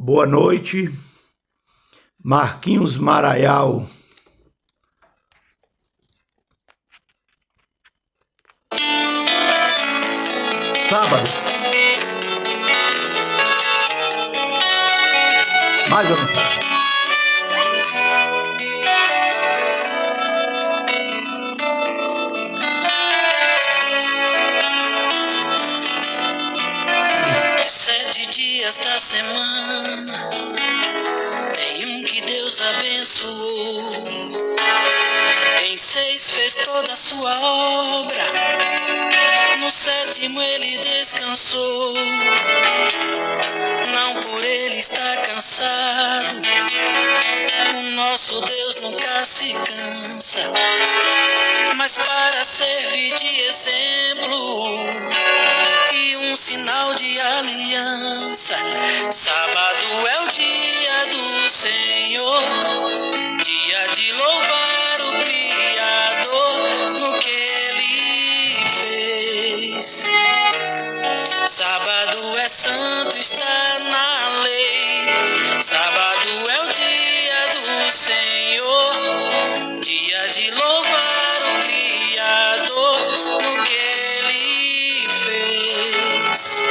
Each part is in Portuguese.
Boa noite, Marquinhos Maraial. Sábado. Mais ou menos. Sete dias da semana tem um que Deus abençoou. Em 6 fez toda a sua obra, no 7º ele descansou. Não por ele estar cansado, o nosso Deus nunca se cansa, mas para servir de exemplo e um sinal de aliança. Sábado é o dia do Senhor, dia de louvar o Criador no que Ele fez. Sábado é santo, está na lei. Sábado é o dia do Senhor, dia de louvar o Criador no que Ele fez.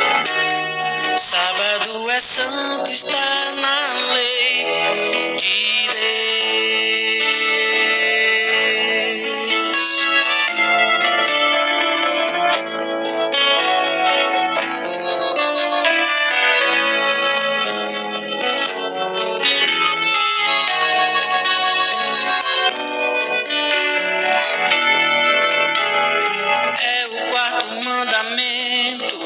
Sábado é santo, está na lei de Deus. É o 4º mandamento,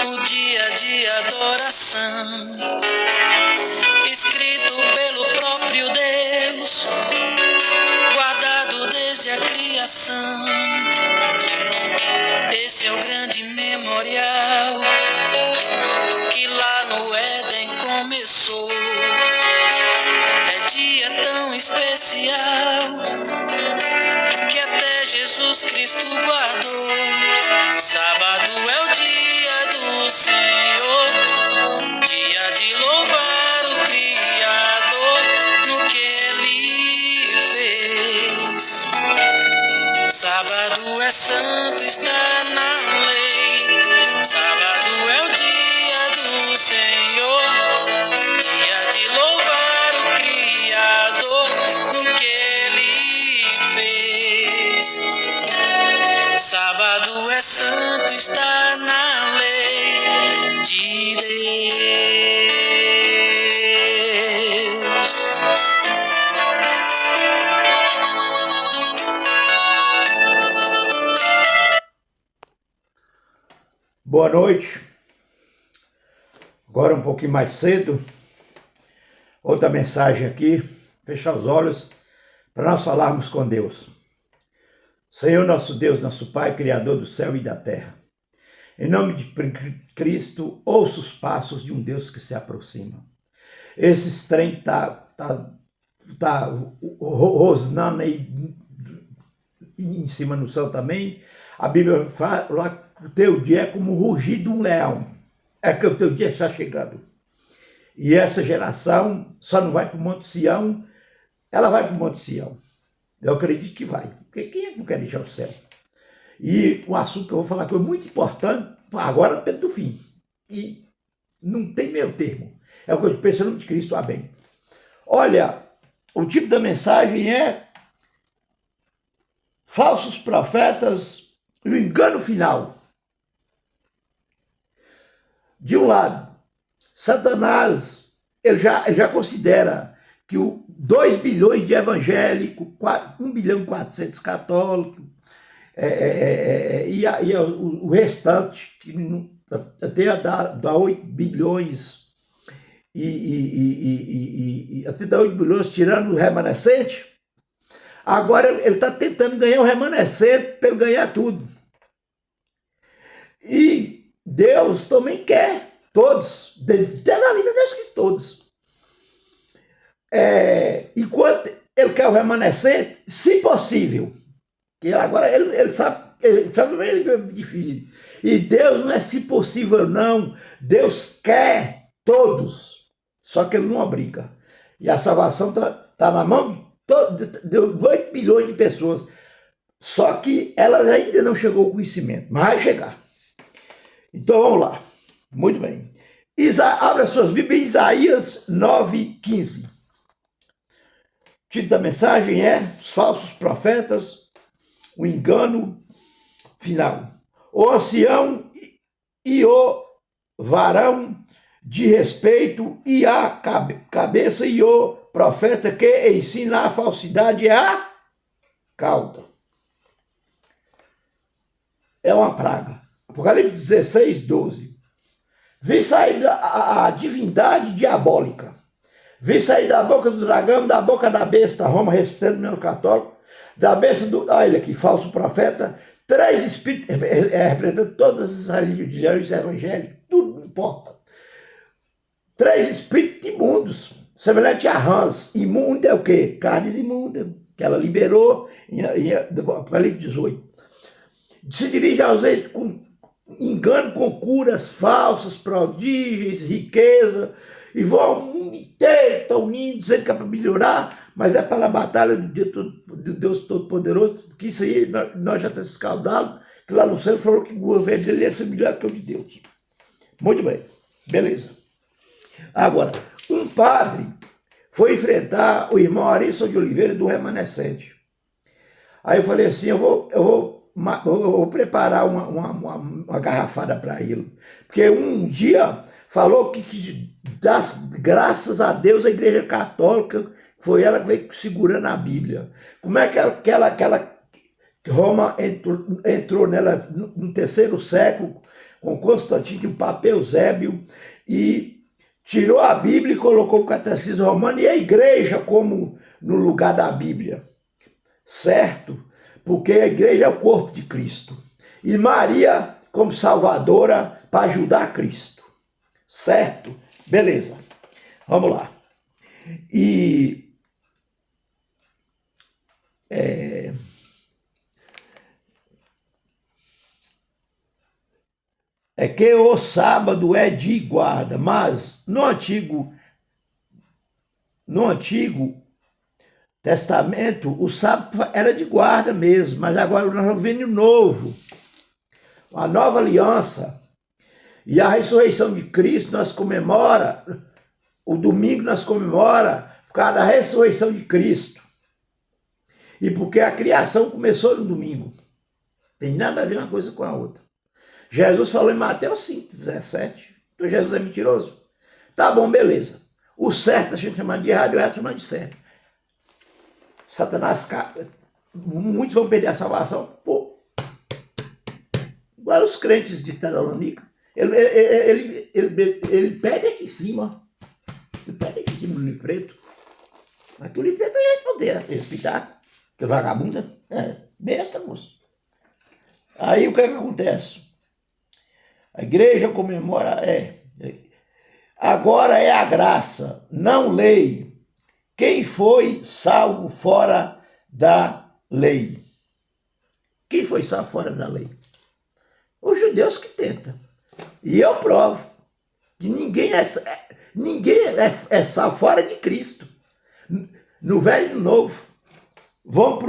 o dia de adoração, escrito pelo próprio Deus, guardado desde a criação. Esse é o grande memorial que lá no Éden começou. É dia tão especial que até Jesus Cristo guardou. Sábado é o dia do Senhor, dia de louvar o Criador no que Ele fez. Sábado é santo, está na lei. Sábado é o dia do Senhor, dia de louvar o Criador no que Ele fez. Sábado é santo, está na lei de Deus. Boa noite. Agora um pouquinho mais cedo. Outra mensagem aqui. Fechar os olhos para nós falarmos com Deus. Senhor nosso Deus, nosso Pai, Criador do céu e da terra. Em nome de Cristo, ouça os passos de um Deus que se aproxima. Esse trem tá rosnando aí em cima no céu também. A Bíblia fala que o teu dia é como o rugir de um leão. É que o teu dia está chegando. E essa geração só não vai para o Monte Sião, ela vai para o Monte Sião. Eu acredito que vai. Porque quem é que não quer deixar o céu? E o assunto que eu vou falar que é muito importante, agora perto do fim. E não tem meio termo. É o que eu penso no nome de Cristo, amém. Olha, o tipo da mensagem é falsos profetas e o engano final. De um lado, Satanás, ele já considera que 2 bilhões de evangélicos, 1 bilhão e 400 católicos, o restante, que até dá 8 bilhões, até dá 8 bilhões, tirando o remanescente. Agora ele está tentando ganhar o remanescente para ele ganhar tudo. E Deus também quer todos, até na vida Deus quis todos. Enquanto ele quer o remanescente, se possível, que agora ele sabe difícil. E Deus não é se possível não, Deus quer todos, só que ele não obriga. E a salvação está na mão de 8 bilhões de pessoas, só que ela ainda não chegou ao conhecimento, mas vai chegar. Então vamos lá, muito bem. Abra suas Bíblias em Isaías 9:15. O título da mensagem é Os Falsos Profetas, o Engano Final. O ancião e o varão de respeito e a cabeça e o profeta que ensina a falsidade é a cauda. É uma praga. Apocalipse 16:12. Vi sair a divindade diabólica. Vi sair da boca do dragão, da boca da besta, Roma respeitando o meu católico, da besta do, olha aqui, falso profeta, 3 espíritos, representando todas as religiões evangélicas, tudo não importa. 3 espíritos imundos, semelhante a rãs. Imundo é o quê? Carnes imundas, que ela liberou em Apocalipse 18. Se dirige aos com engano, com curas falsas, prodígios, riqueza, e vão ao mundo inteiro, estão unindo, dizendo que é para melhorar, mas é para a batalha do Deus Todo-Poderoso, porque isso aí nós já estamos escaldados, que lá no céu falou que o governo dele ia ser melhor que o de Deus. Muito bem, beleza. Agora, um padre foi enfrentar o irmão Arisson de Oliveira do Remanescente. Aí eu falei assim, eu vou preparar uma garrafada para ele. Porque um dia falou que das graças a Deus a Igreja Católica foi ela que veio segurando a Bíblia. Como é que aquela Roma entrou nela no 3º século, com Constantino e o Papa Eusébio, e tirou a Bíblia e colocou o Catecismo Romano e a Igreja como no lugar da Bíblia. Certo? Porque a Igreja é o corpo de Cristo. E Maria como salvadora para ajudar Cristo. Certo? Beleza. Vamos lá. E que o sábado é de guarda, mas no Antigo Testamento o sábado era de guarda mesmo, mas agora nós estamos vendo o novo, a nova aliança. E a ressurreição de Cristo nós comemora, o domingo nós comemora por causa da ressurreição de Cristo. E porque a criação começou no domingo. Tem nada a ver uma coisa com a outra. Jesus falou em Mateus 5:17. Então Jesus é mentiroso? Tá bom, beleza. O certo a gente chama de errado e o errado chama de certo. Satanás, muitos vão perder a salvação. Pô, igual os crentes de Tessalônica. Ele pede aqui em cima. Ele pede aqui em cima no livro preto. Aqui o livro preto vai responder, respeitar. Que vagabunda. Besta, moço. Aí o que é que acontece? A igreja comemora, agora é a graça, não lei. Quem foi salvo fora da lei? Quem foi salvo fora da lei? Os judeus que tentam. E eu provo que ninguém é salvo fora de Cristo. No velho e no novo. Vamos 1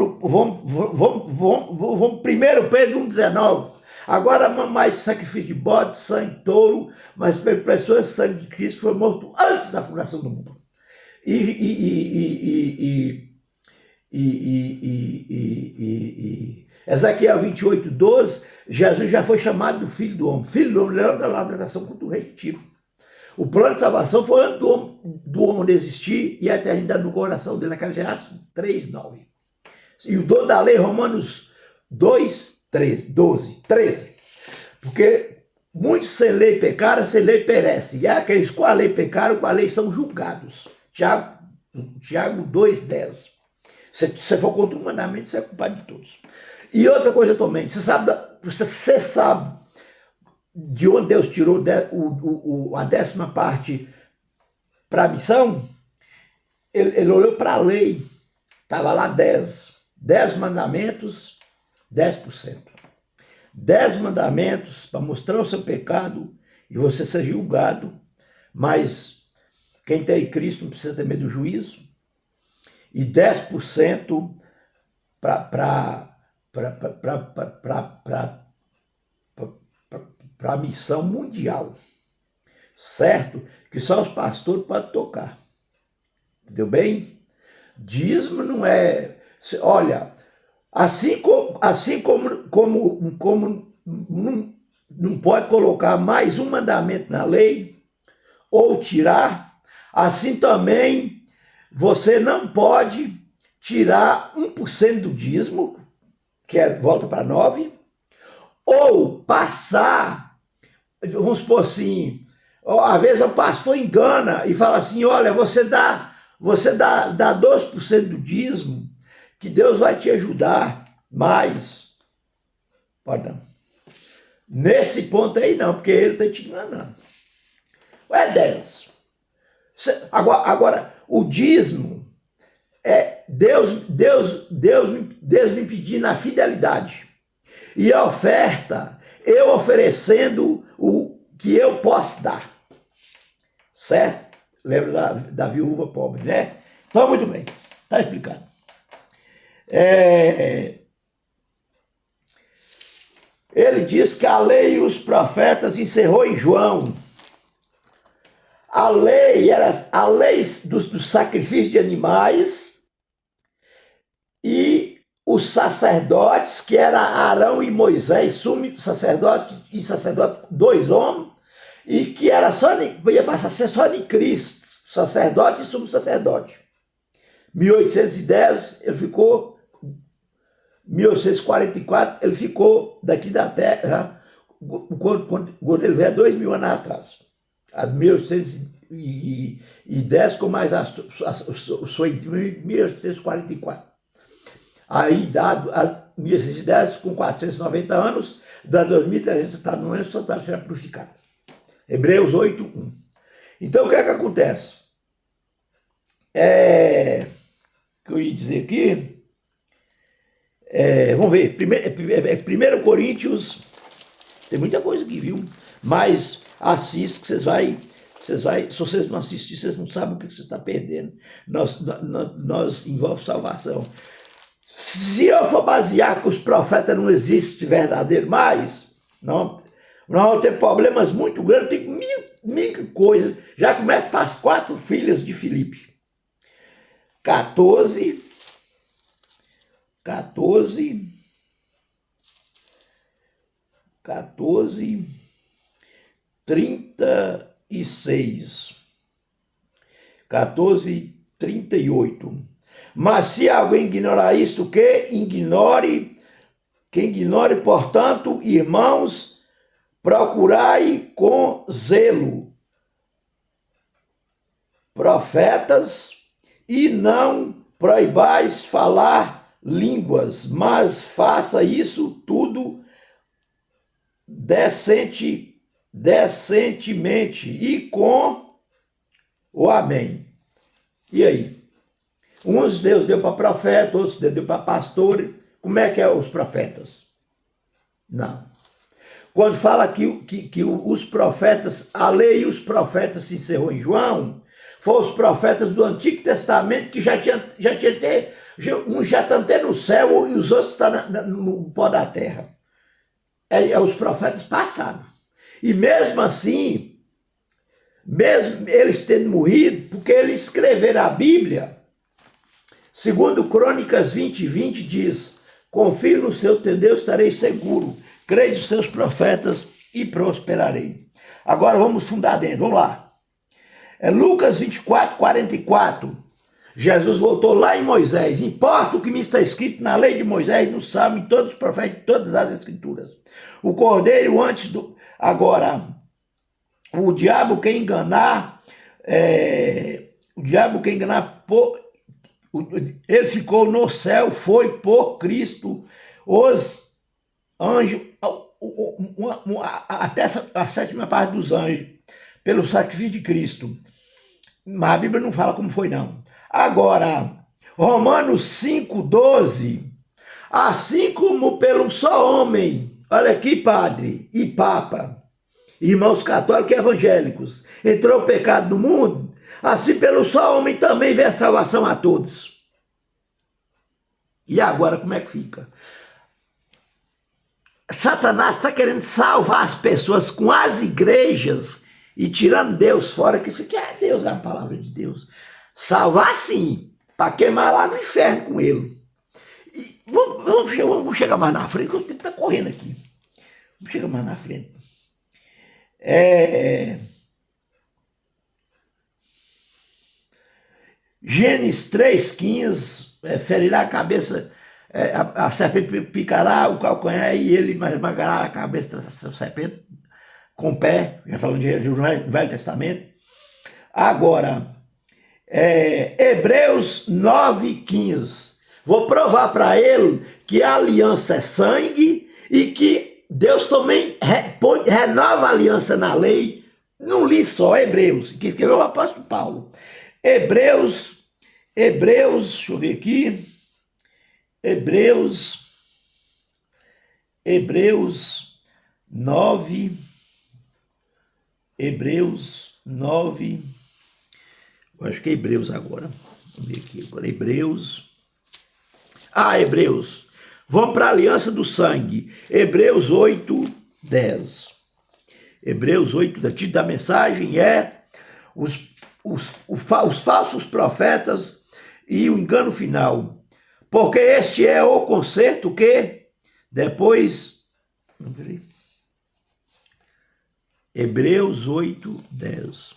Pedro 1,19. Agora mais sacrifício de bode, sangue de touro, mas pessoas sangue de Cristo foi morto antes da fundação do mundo. Ezequiel 28:12, Jesus já foi chamado do Filho do Homem. Filho do Homem, levanta lá da nação contra o rei de Tiro. O plano de salvação foi antes do homem existir e a eternidade no coração dele, naquela geração 3:9. E o dom da lei, Romanos 2:13. Porque muitos sem lei pecaram, sem lei perecem. E aqueles com a lei pecaram, com a lei são julgados. Tiago 2:10. Se você for contra o mandamento, você é culpado de todos. E outra coisa também, você sabe de onde Deus tirou a 10ª parte para a missão? Ele olhou para a lei, estava lá 10 mandamentos, 10%. 10 mandamentos para mostrar o seu pecado e você ser julgado mas quem tem Cristo não precisa ter medo do juízo. E 10% para a missão mundial, certo? Que só os pastores podem tocar. Entendeu bem? Dízimo não é... Olha, assim como não pode colocar mais um mandamento na lei, ou tirar, assim também você não pode tirar 1% do dízimo, que volta para 9%, ou passar, vamos supor assim, às vezes o pastor engana e fala assim, olha, você dá 2% do dízimo, que Deus vai te ajudar mais. Pode não. Nesse ponto aí não, porque ele está te enganando. É 10. Agora, o dízimo é Deus me pedindo a fidelidade. E a oferta, eu oferecendo o que eu posso dar. Certo? Lembra da viúva pobre, né? Então, muito bem. Está explicado. Ele diz que a lei e os profetas encerrou em João. A lei era a lei do sacrifício de animais e os sacerdotes, que era Arão e Moisés, sumo sacerdote e sacerdote, 2 homens, e que era ia passar a ser só de Cristo, sacerdote e sumo sacerdote. 1810 ele ficou, 1844 ele ficou daqui da terra, quando ele veio 2000 anos atrás. A 1810 com mais a sua 1844. Aí, dado a 1810 com 490 anos, da 2300 está no ano, só será purificado. Hebreus 8:1. Então, o que é que acontece? O que eu ia dizer aqui? Vamos ver, 1 Coríntios, tem muita coisa aqui, viu? Mas assiste que vocês vai, se vocês não assistirem, vocês não sabem o que vocês estão perdendo. Nós envolve salvação. Se eu for basear que os profetas não existem verdadeiro mais, nós vamos ter problemas muito grandes, tem mil coisas. Já começa para as 4 filhas de Filipe. 14, 36, 14:38. Mas se alguém ignorar isto, que ignore, portanto, irmãos, procurai com zelo profetas e não proibais falar línguas, mas faça isso tudo decentemente e com o amém. E aí? Uns Deus deu para profeta, outros Deus deu para pastor. Como é que é os profetas? Não. Quando fala que os profetas, a lei e os profetas se encerrou em João, foram os profetas do Antigo Testamento que uns já estão até no céu e os outros estão no pó da terra. Os profetas passaram. E mesmo assim, mesmo eles tendo morrido, porque eles escreveram a Bíblia, segundo Crônicas 20:20 diz, confie no seu Deus, estarei seguro, creio nos seus profetas e prosperarei. Agora vamos fundar dentro, vamos lá. Lucas 24:44, Jesus voltou lá em Moisés, importa o que me está escrito na lei de Moisés, no Salmo, em todos os profetas, em todas as escrituras. O cordeiro antes do... Agora, o diabo quer enganar, ele ficou no céu, foi por Cristo, os anjos, até a 7ª parte dos anjos, pelo sacrifício de Cristo. Mas a Bíblia não fala como foi, não. Agora, Romanos 5:12, assim como pelo só homem, olha aqui, padre e papa, irmãos católicos e evangélicos, entrou o pecado no mundo, assim pelo só homem também veio a salvação a todos. E agora como é que fica? Satanás está querendo salvar as pessoas com as igrejas e tirando Deus fora, que isso aqui é Deus, é a palavra de Deus. Salvar sim, para queimar lá no inferno com ele. E vamos chegar mais na frente, que o tempo está correndo aqui. Vamos chegar mais na frente. Gênesis 3,15, ferirá a cabeça, a serpente picará o calcanhar e ele esmagará a cabeça da serpente com o pé, já falando de Velho Testamento. Agora, Hebreus 9,15, vou provar para ele que a aliança é sangue e que Deus também renova a aliança na lei, num livro só, Hebreus, que escreveu o apóstolo Paulo. Hebreus, deixa eu ver aqui, Hebreus 9, eu acho que é Hebreus agora, vamos ver aqui agora, Hebreus, vamos para a aliança do sangue, Hebreus 8:10, Hebreus 8, o título da mensagem é os falsos profetas e o engano final, porque este é o conserto que depois, Hebreus 8:10,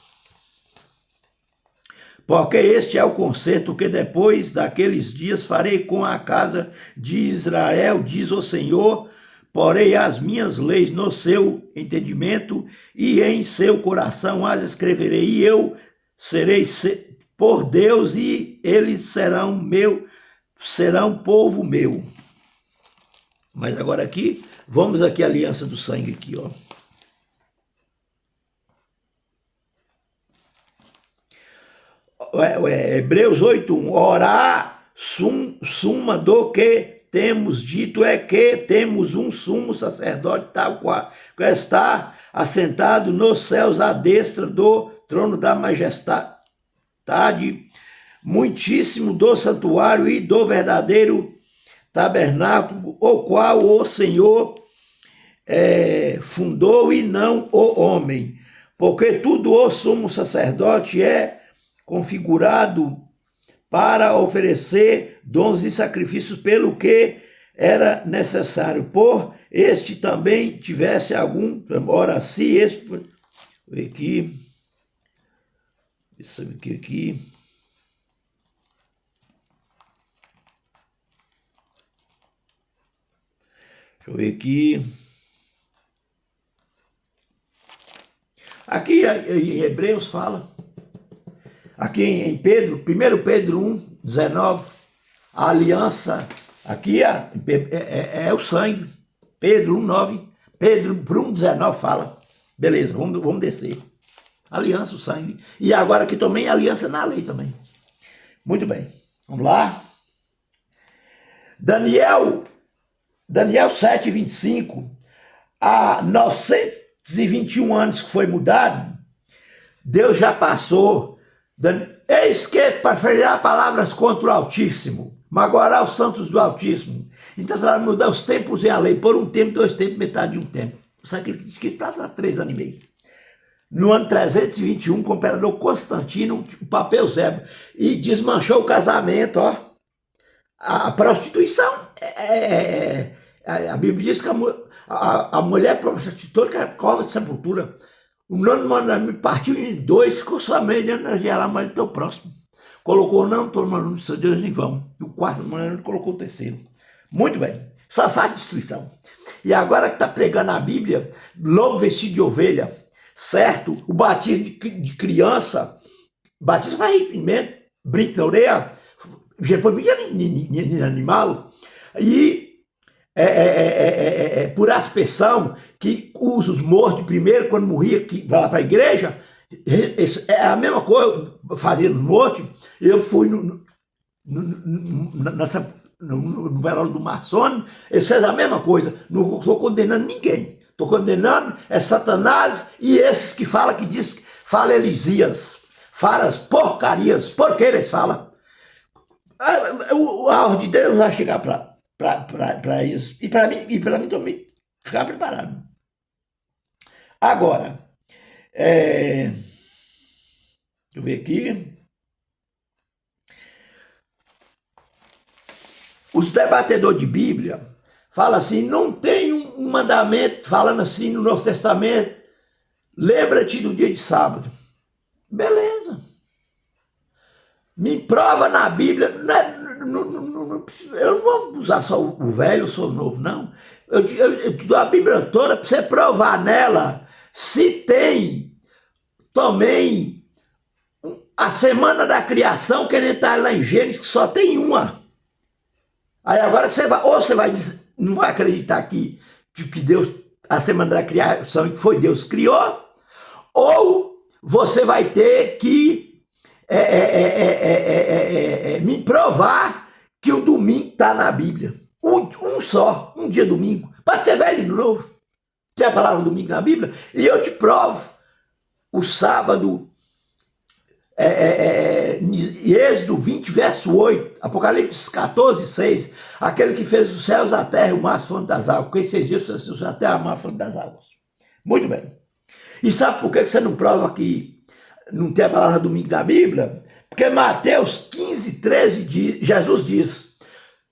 porque este é o conserto que depois daqueles dias farei com a casa de Israel, diz o Senhor, porei as minhas leis no seu entendimento e em seu coração as escreverei, e eu serei por Deus e eles serão povo meu. Mas agora aqui, vamos aqui a aliança do sangue aqui, ó. Hebreus 8:1, ora, suma do que temos dito é que temos um sumo sacerdote tal qual está assentado nos céus à destra do trono da majestade, muitíssimo do santuário e do verdadeiro tabernáculo, o qual o Senhor fundou e não o homem, porque tudo o sumo sacerdote é configurado para oferecer dons e sacrifícios, pelo que era necessário, por este também tivesse algum, ora se este, aqui, isso aqui, deixa eu ver aqui, aqui em Hebreus fala, aqui em Pedro, 1 Pedro 1:19, a aliança, aqui é o sangue, Pedro 1:9, Pedro 1:19 fala, beleza, vamos descer, aliança, o sangue, e agora aqui também aliança na lei também, muito bem, vamos lá, Daniel 7:25, há 921 anos que foi mudado, Deus já passou, eis que preferirá palavras contra o Altíssimo, magoará os santos do Altíssimo, então vai mudar os tempos e a lei, por um tempo, 2 tempos, metade de um tempo, o sacrifício para 3 anos e meio. No ano 321, com o imperador Constantino, o Papa Eusébio, e desmanchou o casamento, ó, a prostituição, a Bíblia diz que a mulher prostituta cova de sepultura. O nono mandamento partiu em 2, ficou somente dentro gerar mais do teu próximo. Colocou não tomando no seu Deus em vão. E o 4º mandamento colocou o 3º. Muito bem, só faz destruição. E agora que está pregando a Bíblia, lobo vestido de ovelha, certo? O batismo de criança, batismo para arrependimento, brinco na orelha, depois de animal, e por aspersão, que usa os mortos primeiro, quando morria, que vai lá para a igreja, é a mesma coisa, fazia nos mortos. Eu fui no velório do Marçoni, eles fazem a mesma coisa, não estou condenando ninguém, Estou condenando é Satanás e esses que fala fala Elisias. Fala as porcarias, porqueiras fala. A ordem de Deus vai chegar para isso. E para mim também ficar preparado. Agora, deixa eu ver aqui. Os debatedores de Bíblia falam assim, não tem um mandamento, falando assim no Novo Testamento, lembra-te do dia de sábado. Beleza. Me prova na Bíblia, eu não vou usar só o velho, só o novo, não. Eu te dou a Bíblia toda para você provar nela se tem também a semana da criação, que ele está lá em Gênesis, que só tem uma. Aí agora você vai dizer, não vai acreditar que Deus, a semana da criação, que foi Deus que criou, ou você vai ter que me provar que o domingo está na Bíblia. Um dia domingo. Pode ser velho e novo. Tem a palavra domingo na Bíblia, e eu te provo o sábado. Êxodo 20, verso 8, Apocalipse 14, 6, aquele que fez os céus, a terra e o mar, as fontes das águas, com esses dias fez a terra, o mar, a fonte das águas. Muito bem. E sabe por que você não prova que não tem a palavra domingo na Bíblia? Porque Mateus 15, 13, Jesus diz,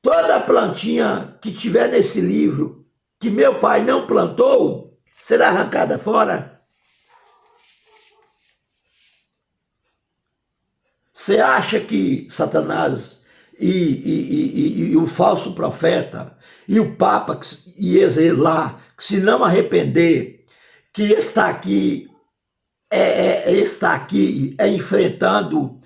toda plantinha que tiver nesse livro, que meu pai não plantou, será arrancada fora. Você acha que Satanás e o falso profeta e o Papa e esse lá, que se não arrepender, que está aqui enfrentando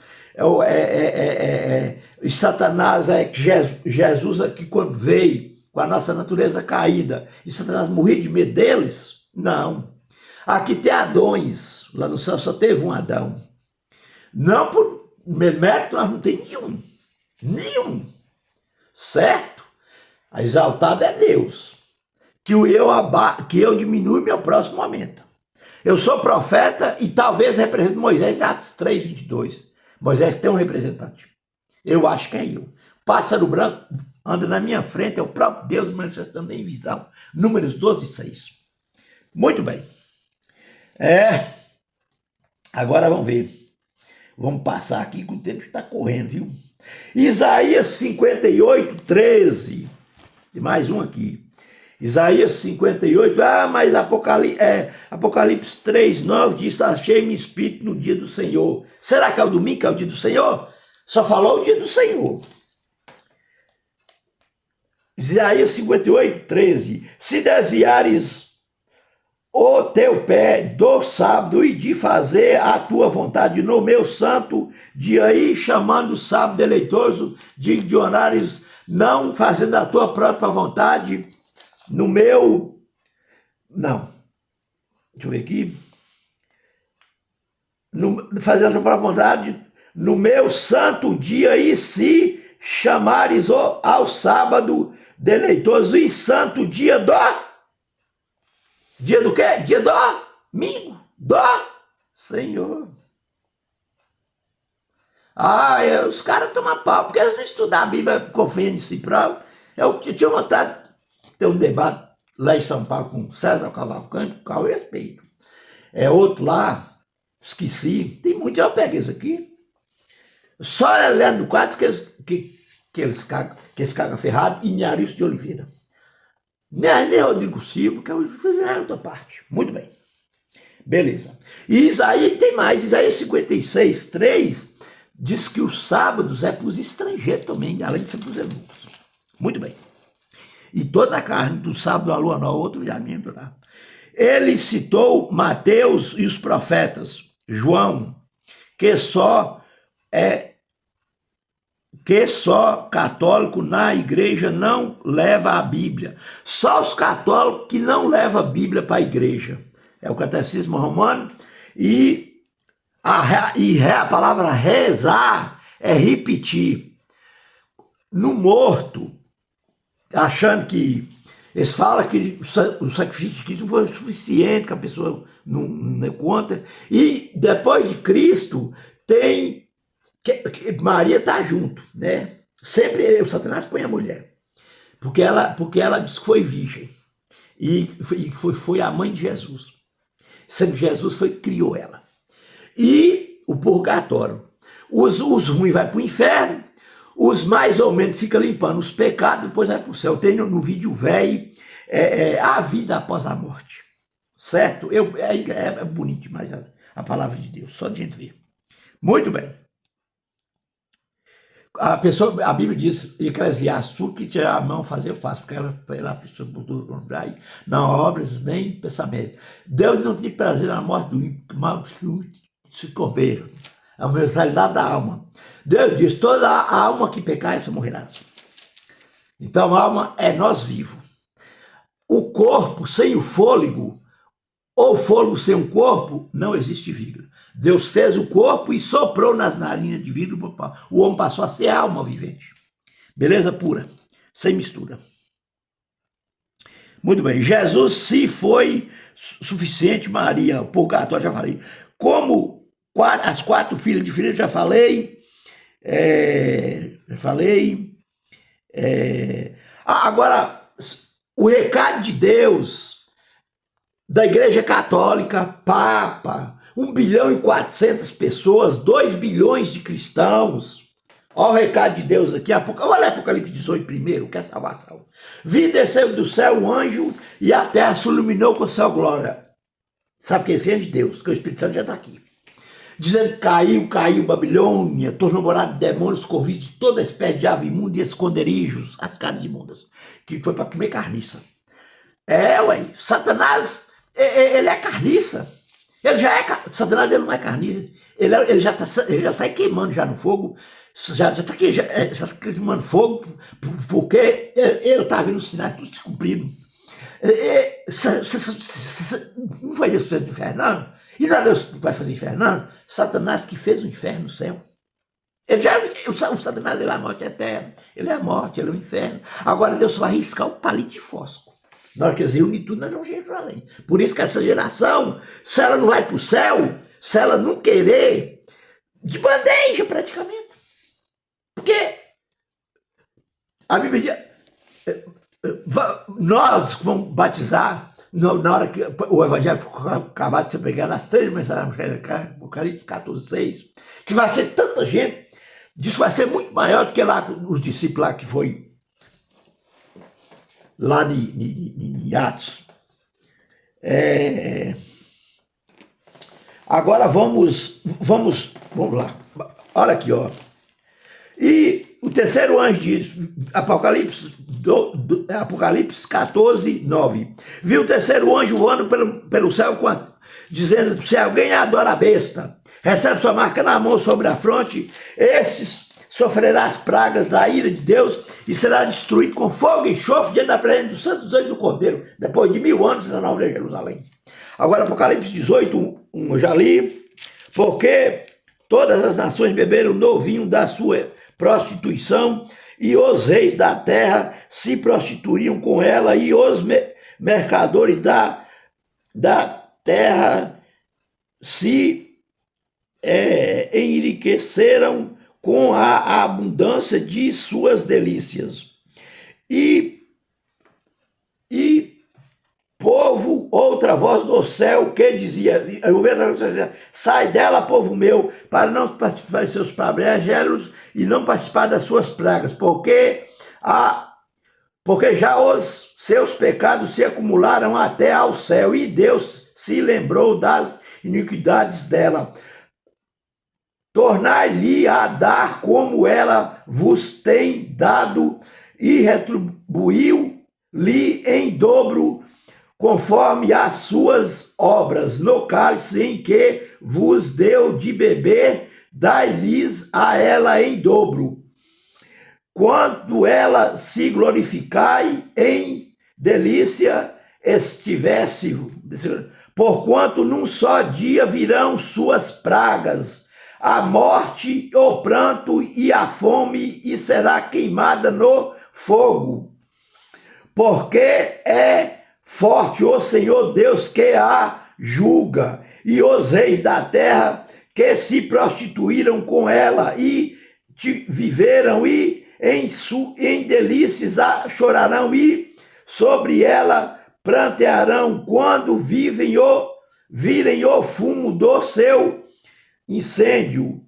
e Satanás Jesus aqui quando veio com a nossa natureza caída e Satanás morria de medo deles? Não. Aqui tem Adões, lá no céu só teve um Adão. Não por mérito, nós não tem nenhum, certo? A exaltada é Deus, que eu diminui, meu próximo aumenta. Eu sou profeta e talvez represente Moisés, Atos 3, 22. Moisés tem um representante. Eu acho que é eu. Pássaro branco anda na minha frente, é o próprio Deus manifestando em visão. Números 12, 6. Muito bem. Agora vamos ver. Vamos passar aqui que o tempo está correndo, viu? Isaías 58, 13. Tem mais um aqui. Isaías 58, mas Apocalipse 3, 9 diz, achei-me espírito no dia do Senhor. Será que é o domingo que é o dia do Senhor? Só falou o dia do Senhor. Isaías 58, 13. Se desviares o teu pé do sábado e de fazer a tua vontade no meu santo dia, aí chamando o sábado deleitoso de horários, não fazendo a tua própria vontade no meu... Não. Deixa eu ver aqui. Fazendo a tua própria vontade no meu santo dia, e se chamares ao sábado deleitoso e santo dia do... Dia do quê? Dia do domingo, do Senhor. Os caras tomam pau, porque eles não estudam a Bíblia, confiam em si próprio. Eu tinha vontade de ter um debate lá em São Paulo com César Cavalcante, com o respeito. Outro lá, esqueci, tem muito, eu peguei isso aqui. Só Leandro Quadros que eles cagam ferrado, e Nharis de Oliveira. Nem Rodrigo Silva, que é outra parte. Muito bem. Beleza. E Isaías tem mais. Isaías 56, 3 diz que os sábados é para os estrangeiros também, além de ser para os eunucos. Muito bem. E toda a carne do sábado, a lua nova, outro viamento lá. Ele citou Mateus e os profetas, João, que só católico na igreja não leva a Bíblia. Só os católicos que não levam a Bíblia para a igreja. É o Catecismo Romano. E a palavra rezar é repetir. No morto, achando que Eles falam que o sacrifício de Cristo não foi suficiente, que a pessoa não conta. E depois de Cristo, tem que Maria está junto, né? Sempre o Satanás põe a mulher, porque ela diz que foi virgem e foi a mãe de Jesus, sendo que Jesus criou ela. E o purgatório, os ruins vai para o inferno, os mais ou menos ficam limpando os pecados, depois vai para o céu. Tem no vídeo velho a vida após a morte, certo? É bonito demais a palavra de Deus, só de gente ver. Muito bem. A Bíblia diz, Eclesiastes, tudo que tiver a mão fazer, eu faço, porque ela não obras nem pensamento. Deus não tem prazer na morte do ímpio, mas que se converja. É a universalidade da alma. Deus diz, toda a alma que pecar, essa morrerá. Então a alma é nós vivos. O corpo sem o fôlego, ou fôlego sem o corpo, não existe vida. Deus fez o corpo e soprou nas narinas de vidro. O homem passou a ser alma vivente. Beleza pura, sem mistura. Muito bem. Jesus se foi suficiente, Maria, o purgatório, já falei. Como as 4 filhas de Filipe, já falei. Agora, o recado de Deus, da Igreja Católica, Papa, 1.400.000.000 pessoas, 2 bilhões de cristãos. Olha o recado de Deus aqui. Olha Apocalipse 18 primeiro, que é salvação. Vi desceu do céu um anjo e a terra se iluminou com sua glória. Sabe o que é esse anjo de Deus? Que o Espírito Santo já está aqui. Dizendo que caiu Babilônia, tornou morada de demônios, convite de toda espécie de ave imunda e esconderijos, as carnes imundas, que foi para comer carniça. Satanás, ele é carniça. Ele já é, Satanás ele não é carniça, ele já está queimando já no fogo, já está queimando fogo, porque ele está vendo os sinais tudo se cumprindo. Não foi Deus que fez o inferno, não? E não é Deus que vai fazer o inferno, não? Satanás que fez o inferno no céu. O Satanás ele é a morte eterna, ele é a morte, ele é o inferno. Agora Deus vai riscar o palito de fósforo. Na hora que eles reúnem tudo, nós vamos chegar para além. Por isso que essa geração, se ela não vai para o céu, se ela não querer, de bandeja praticamente. Porque a Bíblia diz, nós vamos batizar, na hora que o Evangelho for acabado de ser pregado, as 3 mensagens, Apocalipse 14:6, que vai ser tanta gente, isso vai ser muito maior do que lá os discípulos lá que foi lá em Atos. Agora vamos lá. Olha aqui, ó. E o terceiro anjo diz, Apocalipse 14:9. Viu o terceiro anjo voando pelo céu, dizendo, se alguém adora a besta, recebe sua marca na mão sobre a fronte, esses sofrerá as pragas da ira de Deus e será destruído com fogo e enxofre diante da presença dos santos anjos do Cordeiro, depois de 1000 anos na Nova Jerusalém. Agora Apocalipse 18, eu já li, porque todas as nações beberam no vinho da sua prostituição e os reis da terra se prostituíam com ela e os mercadores da terra se enriqueceram com a abundância de suas delícias. E povo, outra voz do céu que dizia, sai dela, povo meu, para não participar de seus flagelos e não participar das suas pragas, porque já os seus pecados se acumularam até ao céu, e Deus se lembrou das iniquidades dela. Tornar-lhe a dar como ela vos tem dado, e retribuiu-lhe em dobro, conforme as suas obras. No cálice em que vos deu de beber, dai-lhes a ela em dobro. Quando ela se glorificai em delícia estivesse, porquanto num só dia virão suas pragas, a morte, o pranto e a fome, e será queimada no fogo. porque é forte o Senhor Deus que a julga, e os reis da terra que se prostituíram com ela e viveram e em delícias chorarão e sobre ela prantearão quando virem o fumo do seu incêndio,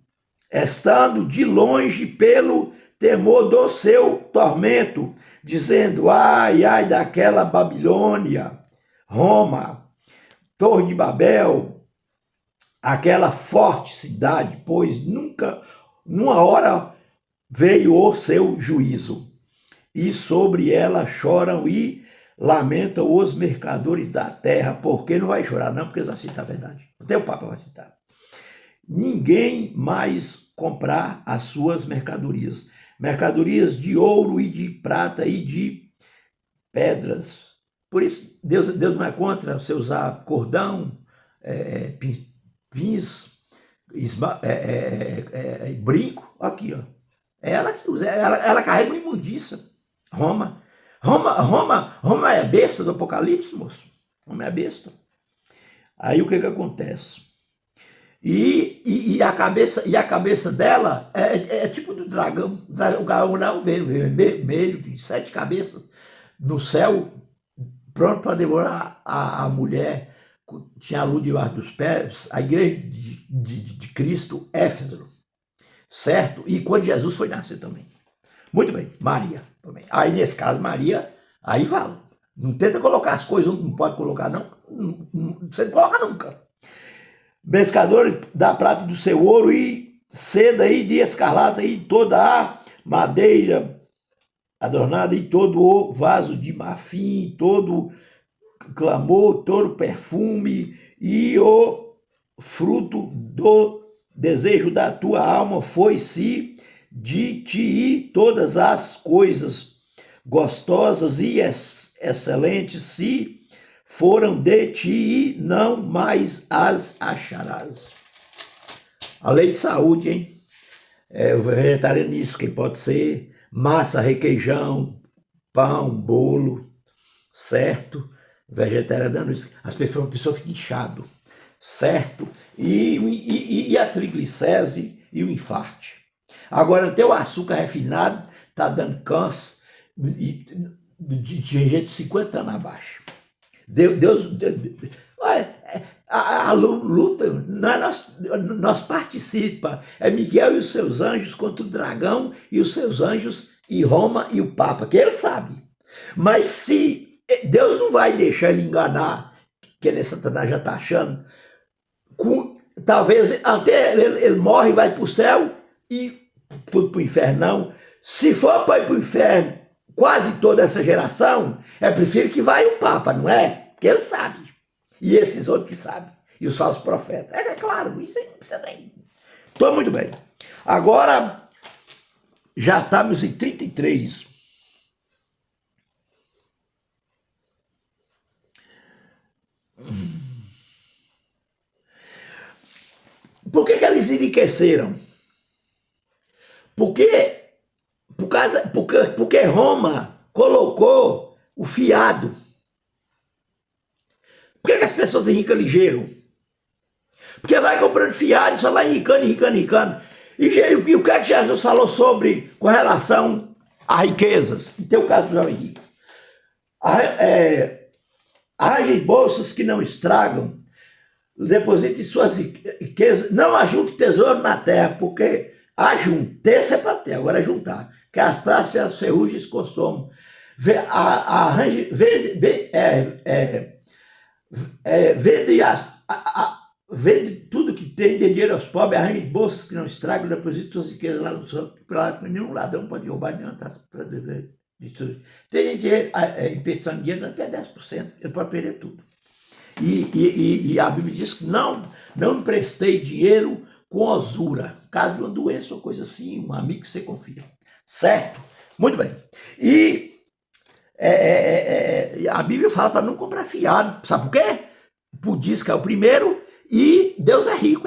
estando de longe pelo temor do seu tormento, dizendo: ai, ai daquela Babilônia, Roma, Torre de Babel, aquela forte cidade, pois nunca, numa hora, veio o seu juízo. E sobre ela choram e lamentam os mercadores da terra, porque não vai chorar não, porque eles vão citar a verdade. Até o Papa vai citar. Ninguém mais comprar as suas mercadorias. Mercadorias de ouro e de prata e de pedras. Por isso, Deus não é contra você usar cordão, pins, brinco. Aqui, ó. É ela que usa, ela carrega uma imundiça. Roma é a besta do Apocalipse, moço. Roma é a besta. Aí o que acontece? E a cabeça dela é tipo do dragão. O dragão vermelho, de 7 cabeças, no céu, pronto para devorar a mulher. Tinha a luz debaixo dos pés, a igreja de Cristo, Éfeso. Certo? E quando Jesus foi nascer também. Muito bem, Maria também. Aí nesse caso, Maria, aí vale. Não tenta colocar as coisas onde não pode colocar, não. Você não coloca nunca. Pescador da prata do seu ouro e seda e de escarlata e toda a madeira adornada e todo o vaso de marfim, todo clamor, todo perfume e o fruto do desejo da tua alma foi-se de ti e todas as coisas gostosas e excelentes se foram de ti e não mais as acharás. A lei de saúde, hein? O vegetarianismo, que pode ser massa, requeijão, pão, bolo, certo? Vegetarianismo, a pessoa fica inchado, certo? E a triglicese e o infarte. Agora, até o açúcar refinado está dando câncer de gente de 50 anos abaixo. Deus a luta, nós participamos, é Miguel e os seus anjos contra o dragão e os seus anjos e Roma e o Papa, que ele sabe. Mas se Deus não vai deixar ele enganar, que nem Satanás já está achando, talvez até ele morre e vai para o céu e tudo para o inferno, não. Se for para ir para o inferno, quase toda essa geração, prefiro que vai o Papa, não é? Porque ele sabe. E esses outros que sabem. E os falsos profetas. É claro, isso aí não precisa nem. Estou muito bem. Agora, já estamos em 33. Por que eles enriqueceram? Porque Roma colocou o fiado. Por que as pessoas enricam ligeiro? Porque vai comprando fiado e só vai enricando. E o que é que Jesus falou com relação a riquezas? Em teu caso, do jovem rico. Arranjem bolsas que não estragam, deposite suas riquezas, não ajunte tesouro na terra, porque ajuntar é para ter, agora é juntar, que as traças e as ferrugens consomem. Vende tudo que tem, dê dinheiro aos pobres, arranje bolsas que não estragam, deposite suas riquezas lá no céu, para nenhum ladrão pode roubar nenhuma taça. Tem dinheiro, emprestando dinheiro até 10%, ele pode perder tudo. E a Bíblia diz que não emprestei dinheiro com usura, caso de uma doença ou coisa assim, um amigo que você confia. Certo? Muito bem. E a Bíblia fala para não comprar fiado. Sabe por quê? Por diz que é o primeiro e Deus é rico.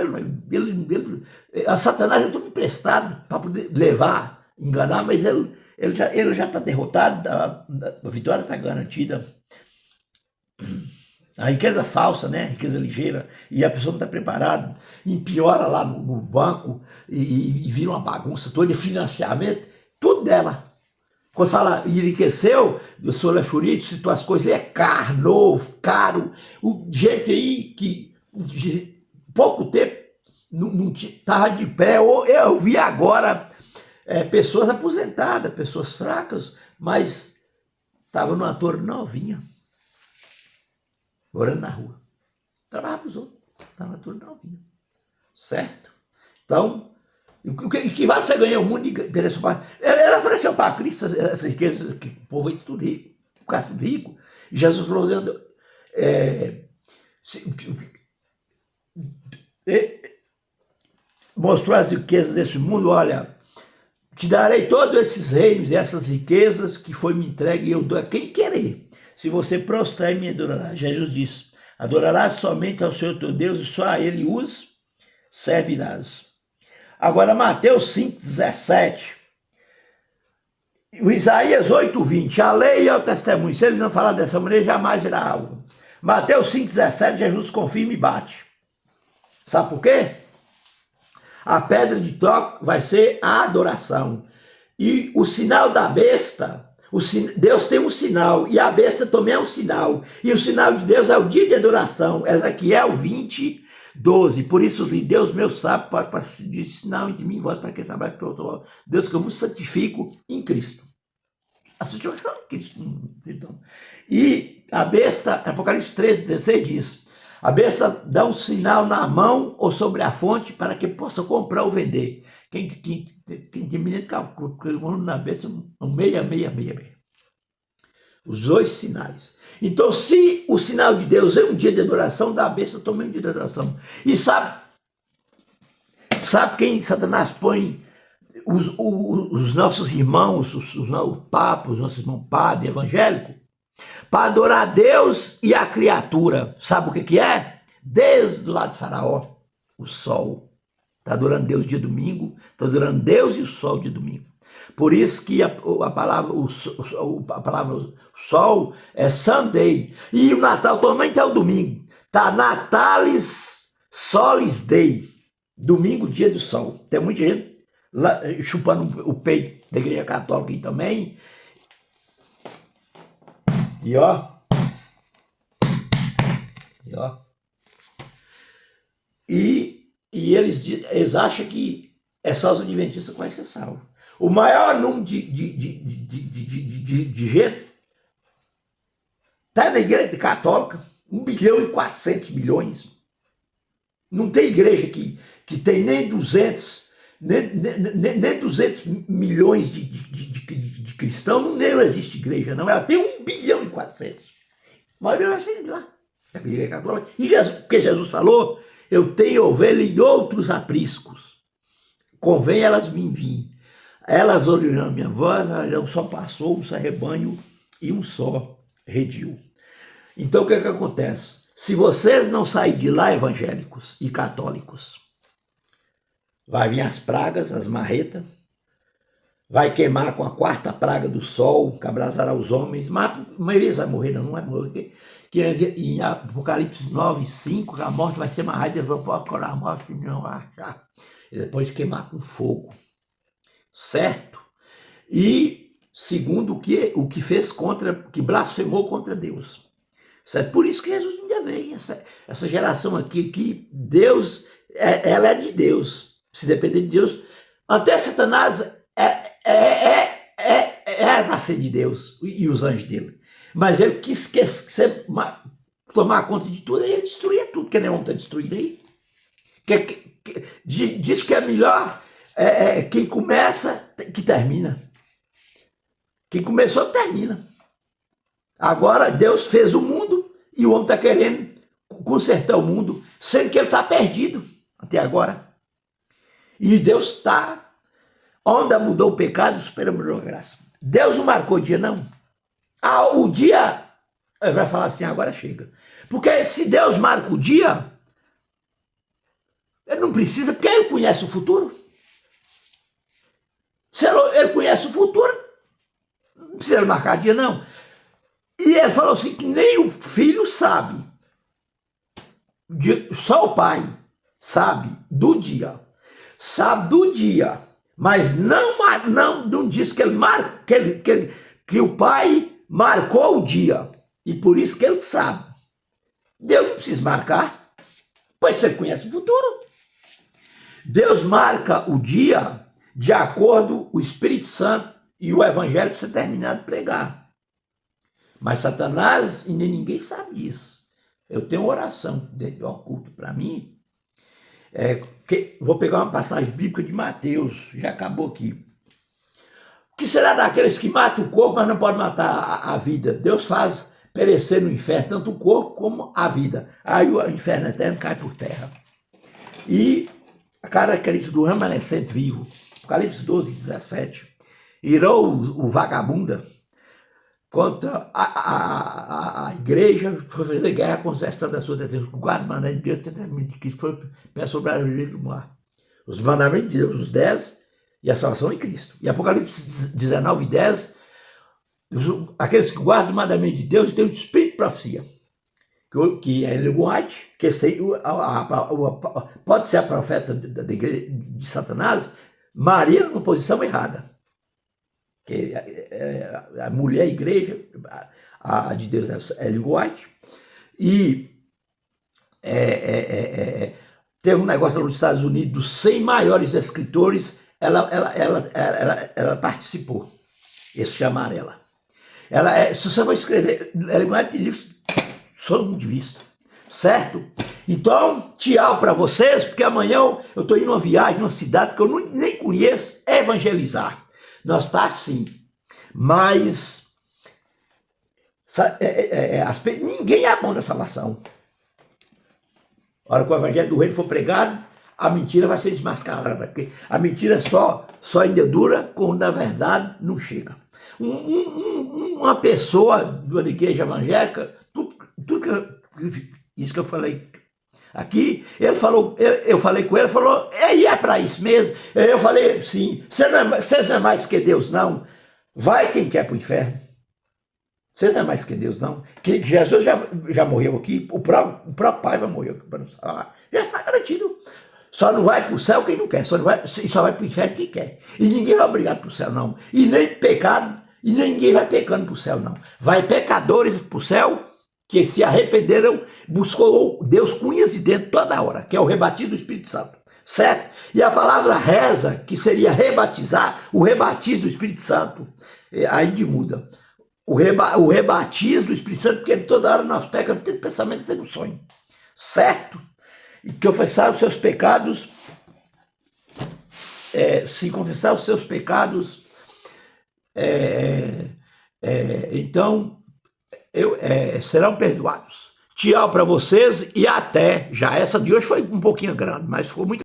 A Satanás já tomou emprestado para poder levar, enganar, mas ele ele já está derrotado, a vitória está garantida. A riqueza falsa, né? A riqueza ligeira, e a pessoa não está preparada, empeora lá no banco e vira uma bagunça toda de financiamento, tudo dela. Quando fala enriqueceu, eu sou lechurito, citou as coisas, é caro, novo, caro, gente aí que de pouco tempo não estava de pé, ou eu vi agora pessoas aposentadas, pessoas fracas, mas estavam numa torre novinha, morando na rua. Trabalhava para os outros, estava na torre novinha. Certo? Então, o que vale você ganhar o mundo e perder seu pai? Ela ofereceu para Cristo essa riqueza, que o povo é tudo rico, o caso tudo rico. E Jesus falou, mostrou as riquezas desse mundo, olha, te darei todos esses reinos e essas riquezas que foi me entregue e eu dou a quem querer. Se você prostrar e me adorará. Jesus disse, adorarás somente ao Senhor teu Deus e só a Ele os servirás. Agora, Mateus 5,17, o Isaías 8,20, a lei e o testemunho, se eles não falar dessa maneira, jamais virá algo. Mateus 5,17, Jesus confirma e bate. Sabe por quê? A pedra de toque vai ser a adoração. E o sinal da besta, Deus tem um sinal, e a besta também é um sinal. E o sinal de Deus é o dia de adoração, Ezequiel 20:12. Por isso, Deus meu sábio, para de sinal entre mim e vós, para que trabalhe com o Deus, que eu vos santifico em Cristo. A santificação em Cristo. E a besta, Apocalipse 13:16 diz, a besta dá um sinal na mão ou sobre a fonte para que possa comprar ou vender. Quem termina calculando na besta, 666. Os dois sinais. Então, se o sinal de Deus é um dia de adoração, da besta também um dia de adoração. E sabe quem Satanás põe os nossos irmãos, os papas, os nossos irmãos padres evangélicos, para adorar Deus e a criatura. Sabe o que é? Desde o lado de Faraó, o sol. Está adorando Deus dia domingo, está adorando Deus e o sol dia domingo. Por isso que a palavra sol é Sunday. E o Natal também está o domingo. Está Natalis Solis Dei. Domingo, dia do sol. Tem muita gente lá, chupando o peito da igreja católica aí também. E ó. E eles acham que é só os adventistas que vai ser salvo. O maior número de gente está na igreja católica, 1.400.000.000. Não tem igreja que tem nem 200 milhões de cristãos, não existe igreja, não. Ela tem 1.400.000.000. A maioria vai sair de lá, da igreja católica. E Jesus, porque Jesus falou, eu tenho ovelha e outros apriscos. Convém elas me vir. Elas ouvirão a minha voz, só passou um só rebanho e um só redil. Então o que acontece? Se vocês não saírem de lá, evangélicos e católicos, vai vir as pragas, as marretas, vai queimar com a quarta praga do sol, que abrasará os homens, mas a maioria vai morrer, não vai morrer, que em Apocalipse 9:5, a morte vai ser mais rápida, vão procurar a morte, não vai achar, e depois queimar com fogo, certo? E segundo o que fez que blasfemou contra Deus, certo? Por isso que Jesus não já vem, essa geração aqui, que Deus, ela é de Deus, se depender de Deus, até Satanás é para ser de Deus e os anjos dele, mas ele quis tomar conta de tudo e ele destruía tudo, que nem ontem está destruído aí. Diz que é melhor quem começa que termina. Quem começou termina. Agora Deus fez o mundo e o homem está querendo consertar o mundo, sendo que ele está perdido até agora. E Deus está, onde mudou o pecado, supera a graça. Deus não marcou o dia, não. O dia, ele vai falar assim, agora chega. Porque se Deus marca o dia, ele não precisa, porque ele conhece o futuro. Se ele conhece o futuro, precisa marcar dia, não. E ele falou assim, que nem o filho sabe. Só o pai sabe do dia. Sabe do dia. Mas não diz que, que o pai marcou o dia. E por isso que ele sabe. Deus não precisa marcar, pois você conhece o futuro. Deus marca o dia de acordo com o Espírito Santo e o Evangelho que você terminar de pregar. Mas Satanás e nem ninguém sabe disso. Eu tenho uma oração oculta para mim. Vou pegar uma passagem bíblica de Mateus, já acabou aqui. O que será daqueles que matam o corpo, mas não podem matar a vida? Deus faz perecer no inferno tanto o corpo como a vida. Aí o inferno eterno cai por terra. E a característica do remanescente vivo, Apocalipse 12, 17, irou o vagabunda contra a igreja, foi fazer guerra com os exércitos da sua decisão. O guarda mandamento de Deus, que foi pé sobre a lei do mar. Os mandamentos de Deus, os 10, e a salvação em Cristo. E Apocalipse 19, 10, aqueles que guardam o mandamento de Deus têm o espírito de profecia, que é Ellen White, que pode ser a profeta da igreja de Satanás, Maria numa posição errada. Que a mulher, a igreja, a de Deus é Ellen White, e teve um negócio nos Estados Unidos, dos 100 maiores escritores, ela participou, esse chamaram ela. Se você for escrever, Ellen White tem livros sob ponto de vista, certo? Então, tchau para vocês, porque amanhã eu estou indo numa viagem, numa cidade que eu nem conheço, evangelizar. Nós está assim, mas ninguém é bom da salvação. A hora que o evangelho do reino for pregado, a mentira vai ser desmascarada, porque a mentira só ainda dura quando a verdade não chega. Uma pessoa de uma igreja evangélica, isso que eu falei aqui, eu falei com ele, falou, é para isso mesmo. Eu falei assim, vocês não é mais que Deus, não. Vai quem quer para o inferno. Vocês não é mais que Deus, não. Que Jesus já morreu aqui, o próprio Pai vai morrer aqui para nos salvar. Já está garantido. Só não vai para o céu quem não quer, só vai para o inferno quem quer. E ninguém vai obrigado para o céu, não. E nem pecado, e nem ninguém vai pecando para o céu, não. Vai pecadores para o céu, que se arrependeram, buscou Deus com unhas e dentes toda hora, que é o rebatismo do Espírito Santo, certo? E a palavra reza, que seria rebatizar, o rebatismo do Espírito Santo, aí muda. O rebatismo do Espírito Santo, porque toda hora nós pecamos, tendo pensamento, tendo sonho, certo? E confessar os seus pecados, se confessar os seus pecados, então serão perdoados. Tchau para vocês e até. Já essa de hoje foi um pouquinho grande, mas foi muito